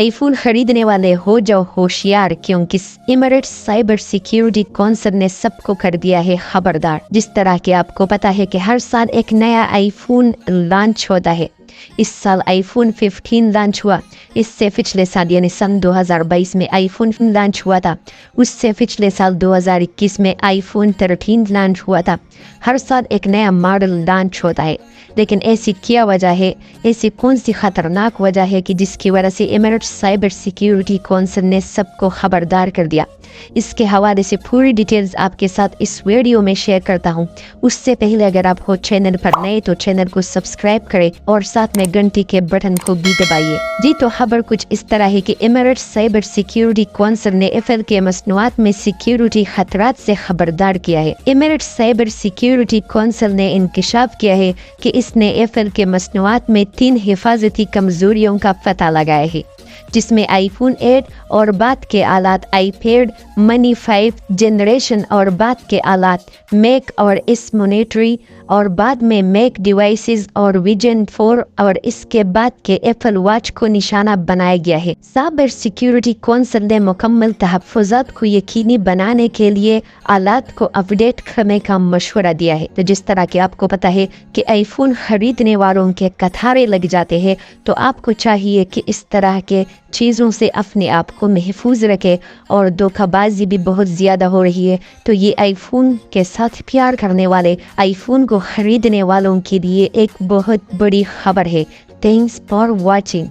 IPhone खरीदने वाले हो जाओ होशियार, क्योंकि एमिरेट्स साइबर सिक्योरिटी काउंसिल ने सबको कर दिया है खबरदार। जिस तरह के आपको पता है कि हर साल एक नया आईफोन लॉन्च होता है। इस साल आईफोन 15 लॉन्च हुआ। इससे पिछले साल यानी सन 2022 में आईफोन लॉन्च हुआ था। उससे पिछले साल 2021 में आईफोन 13 लॉन्च हुआ था। हर साल एक नया मॉडल लॉन्च होता है, लेकिन ऐसी क्या वजह है, ऐसी कौन सी खतरनाक वजह है कि जिसकी वजह से एमिरेट्स साइबर सिक्योरिटी काउंसिल ने सबको खबरदार कर दिया। इसके हवाले से पूरी डिटेल्स आपके साथ इस वीडियो में शेयर करता हूं। उससे पहले अगर आप हो चैनल पर नए तो चैनल को सब्सक्राइब करें और साथ में घंटी के बटन को भी दबाइए। जी तो खबर कुछ इस तरह है कि एमिरेट्स साइबर सिक्योरिटी काउंसिल ने एफएल के मसनूआत में सिक्योरिटी खतरात से खबरदार किया है। एमिरेट्स साइबर सिक्योरिटी काउंसिल ने इंकशाफ किया है कि इसने एफएल के मसनूआत में 3 हिफाजती कमजोरियों का पता लगाया है, जिसमें आईफोन 8 और बाद के आलात, आईपैड मनी 5 जनरेशन और बाद के आलात, मैक और इस मॉनिटरी और बाद में मैक डिवाइसेस और विजन 4 और इसके बाद के एप्पल वॉच को निशाना बनाया गया है। साइबर सिक्योरिटी काउंसिल ने मुकम्मल तहफ़्फ़ुज़ात को यकीनी बनाने के लिए आलात को अपडेट करने का मशवरा दिया है। तो जिस तरह के आपको पता है कि आईफोन खरीदने वालों के कतारें लग जाते हैं, तो आपको चाहिए कि इस तरह के चीज़ों से अपने आप को महफूज रखें। और धोखाबाजी भी बहुत ज़्यादा हो रही है, तो ये आईफोन के साथ प्यार करने वाले, आईफोन को खरीदने वालों के लिए एक बहुत बड़ी खबर है। Thanks for watching.